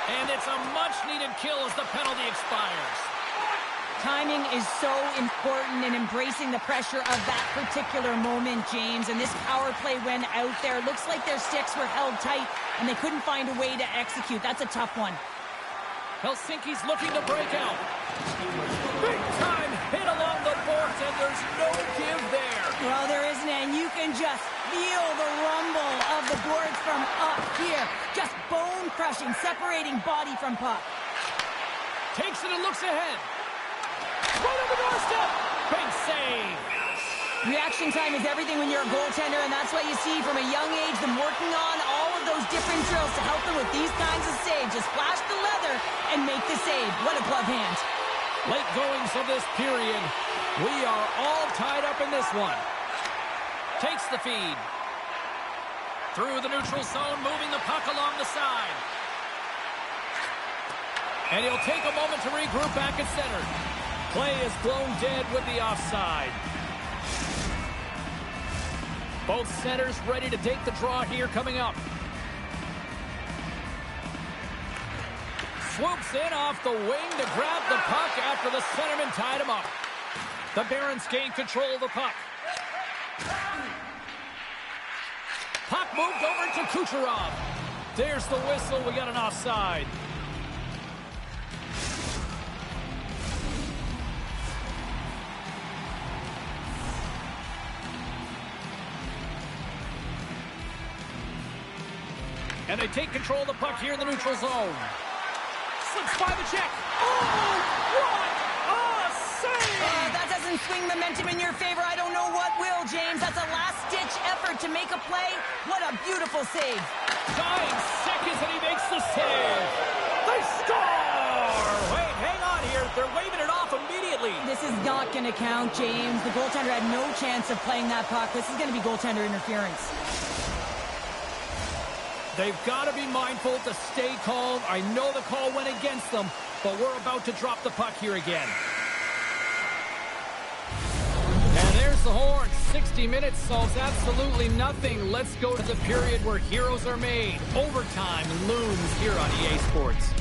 Speaker 1: And it's a much-needed kill as the penalty expires.
Speaker 2: Timing is so important in embracing the pressure of that particular moment, James. And this power play went out there. Looks like their sticks were held tight, and they couldn't find a way to execute. That's a tough one.
Speaker 1: Helsinki's looking to break out. Big time hit along the boards, and there's no give there.
Speaker 2: Well, there isn't, and you can just feel the rumble of the boards from up here. Just bone-crushing, separating body from puck.
Speaker 1: Takes it and looks ahead. Right on the doorstep. Big save.
Speaker 2: Reaction time is everything when you're a goaltender, and that's why you see from a young age them working on all of those different drills to help them with these kinds of saves. Just flash the leather and make the save. What a glove hand.
Speaker 1: Late goings of this period. We are all tied up in this one. Takes the feed. Through the neutral zone, moving the puck along the side. And he'll take a moment to regroup back at center. Play is blown dead with the offside. Both centers ready to take the draw here coming up. Swoops in off the wing to grab the puck after the centerman tied him up. The Barons gain control of the puck. Puck moved over to Kucherov. There's the whistle. We got an offside. And they take control of the puck here in the neutral zone. Slips by the check. Oh, what a save!
Speaker 2: That doesn't swing momentum in your favor. I don't know what will, James. That's a last-ditch effort to make a play. What a beautiful save.
Speaker 1: Dying seconds, and he makes the save. They score! Wait, hang on here. They're waving it off immediately.
Speaker 2: This is not going to count, James. The goaltender had no chance of playing that puck. This is going to be goaltender interference.
Speaker 1: They've got to be mindful to stay calm. I know the call went against them, but we're about to drop the puck here again. And there's the horn. 60 60 minutes solves absolutely nothing. Let's go to the period where heroes are made. Overtime looms here on EA Sports.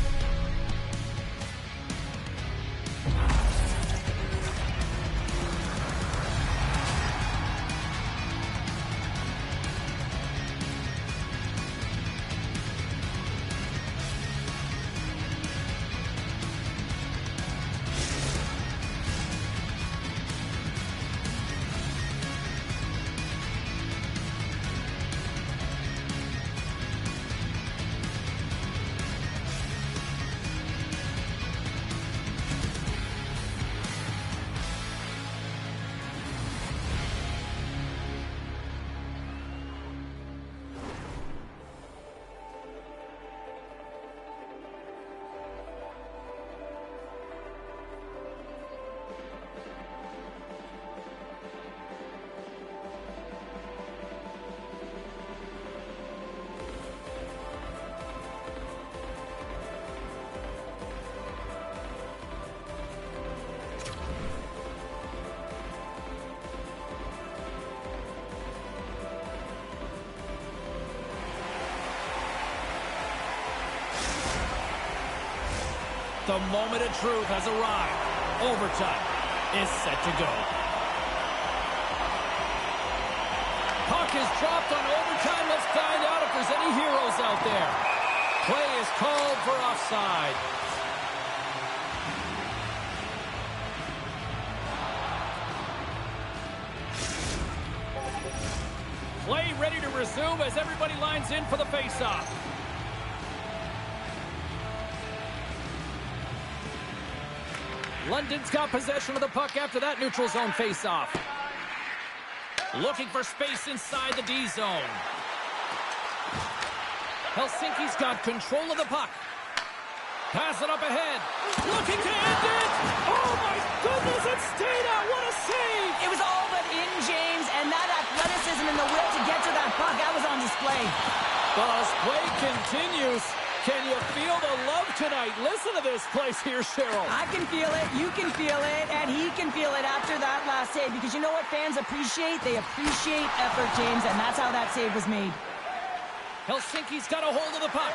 Speaker 1: The moment of truth has arrived. Overtime is set to go. Puck is dropped on overtime. Let's find out if there's any heroes out there. Play is called for offside. Play ready to resume as everybody lines in for the face-off. London's got possession of the puck after that neutral zone face-off. Looking for space inside the D zone. Helsinki's got control of the puck. Pass it up ahead. Looking to end it. Oh my goodness, it stayed out. What a save.
Speaker 2: It was all but in, James, and that athleticism and the will to get to that puck, that was on display.
Speaker 1: Well, as play continues, can you feel the love tonight? Listen to this place here, Cheryl.
Speaker 2: I can feel it, you can feel it, and he can feel it after that last save. Because you know what fans appreciate? They appreciate effort, James, and that's how that save was made.
Speaker 1: Helsinki's got a hold of the puck.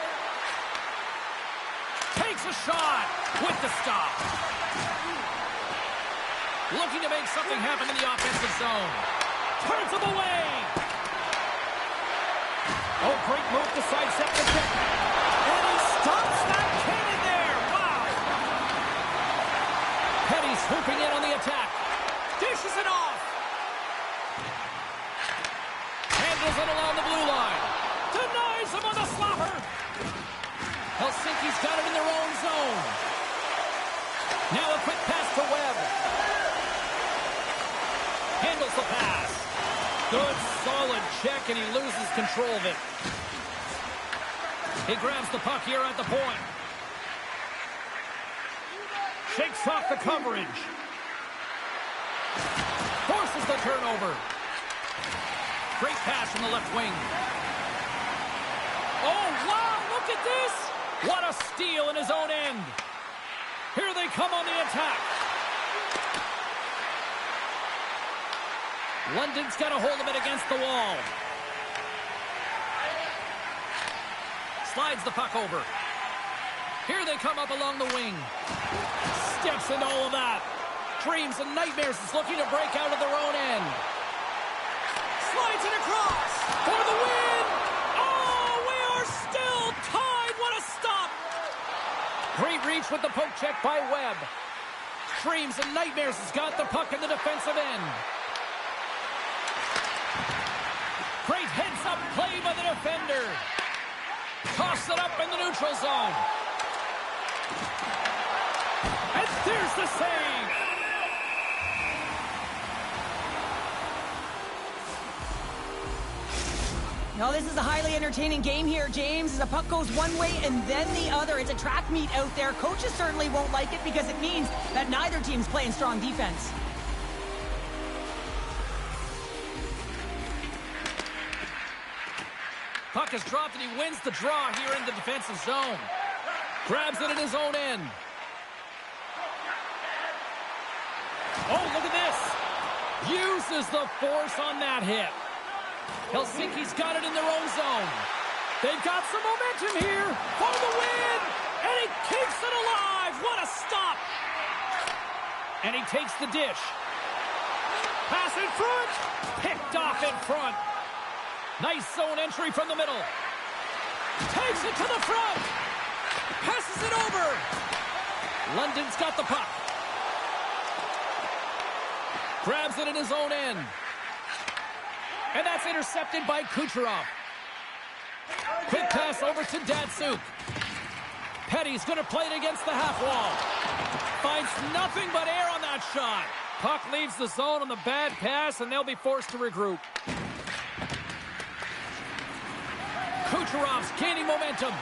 Speaker 1: Takes a shot with the stop. Looking to make something happen in the offensive zone. Turns him away. Oh, great move to sidestep the kick. And he stops that cannon there. Wow. Petty's swooping in on the attack. Dishes it off. Handles it along the blue line. Denies him on the slapper. Helsinki's got it in their own zone. Now a quick pass to Webb. Handles the pass. Good, solid check, and he loses control of it. He grabs the puck here at the point. Shakes off the coverage. Forces the turnover. Great pass from the left wing. Oh, wow, look at this. What a steal in his own end. Here they come on the attack. London's got a hold of it against the wall. Slides the puck over. Here they come up along the wing. Steps into all of that. Dreams and nightmares is looking to break out of their own end. Slides it across for the win. Oh, we are still tied. What a stop. Great reach with the poke check by Webb. Dreams and nightmares has got the puck in the defensive end. Great heads-up play by the defender. Toss it up in the neutral zone. And there's the save.
Speaker 2: No, this is a highly entertaining game here, James, as the puck goes one way and then the other. It's a track meet out there. Coaches certainly won't like it because it means that neither team's playing strong defense.
Speaker 1: Puck is dropped and he wins the draw here in the defensive zone. Grabs it in his own end. Oh, look at this. Uses the force on that hit. Helsinki's got it in their own zone. They've got some momentum here for the win. And he keeps it alive. What a stop. And he takes the dish. Pass in front. Picked off in front. Nice zone entry from the middle. Takes it to the front. Passes it over. London's got the puck. Grabs it in his own end. And that's intercepted by Kucherov. Quick pass over to Datsuk. Petty's going to play it against the half wall. Finds nothing but air on that shot. Puck leaves the zone on the bad pass, and they'll be forced to regroup. Kucherov's gaining momentum.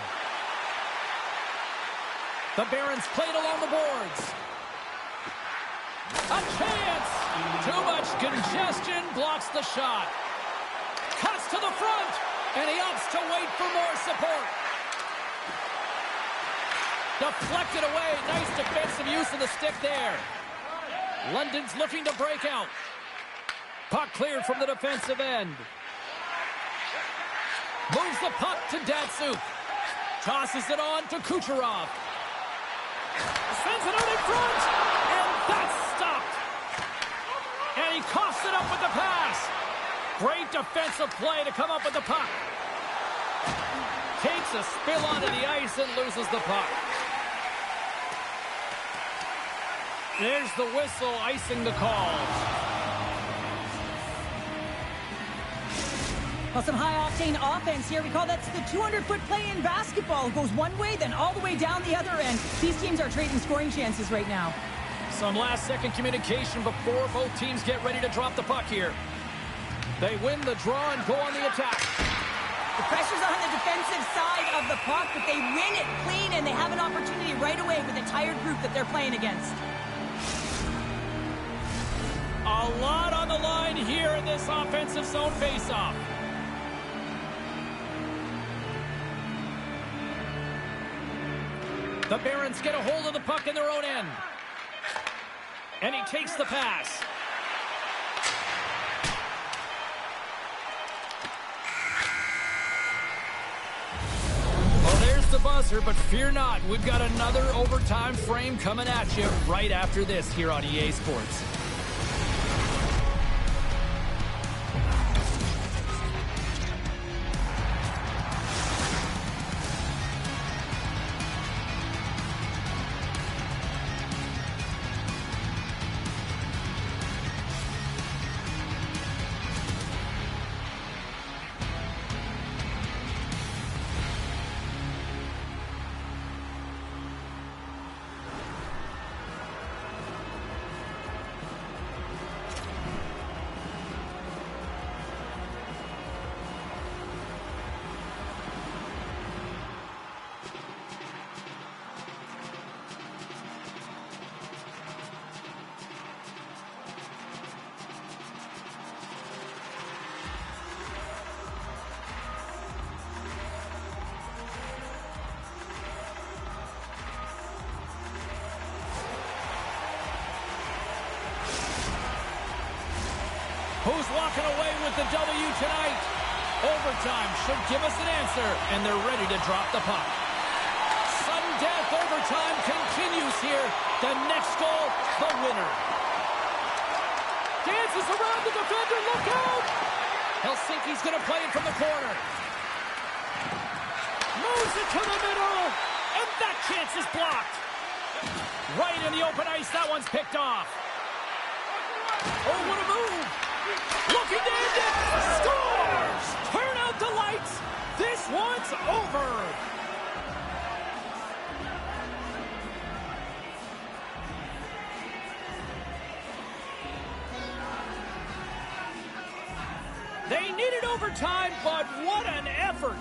Speaker 1: The Barons played along the boards. A chance! Too much congestion blocks the shot. Cuts to the front, and he opts to wait for more support. Deflected away. Nice defensive use of the stick there. London's looking to break out. Puck cleared from the defensive end. Moves the puck to Datsuk. Tosses it on to Kucherov. Sends it out in front, and that's stopped. And he coughs it up with the pass. Great defensive play to come up with the puck. Takes a spill onto the ice and loses the puck. There's the whistle icing the calls.
Speaker 2: Well, some high-octane offense here. We call that the 200-foot play in basketball. It goes one way, then all the way down the other end. These teams are trading scoring chances right now.
Speaker 1: Some last-second communication before both teams get ready to drop the puck here. They win the draw and go on the attack.
Speaker 2: The pressure's on the defensive side of the puck, but they win it clean, and they have an opportunity right away with a tired group that they're playing against.
Speaker 1: A lot on the line here in this offensive zone faceoff. The Barons get a hold of the puck in their own end. And he takes the pass. Well, there's the buzzer, but fear not. We've got another overtime frame coming at you right after this here on EA Sports. Who's walking away with the W tonight? Overtime should give us an answer, and they're ready to drop the puck. Sudden death overtime continues here. The next goal, the winner. Dances around the defender, look out! Helsinki's going to play it from the corner. Moves it to the middle, and that chance is blocked. Right in the open ice, that one's picked off. Oh, what a move! Looking to end it! Scores! Turn out the lights! This one's over! They needed overtime, but what an effort!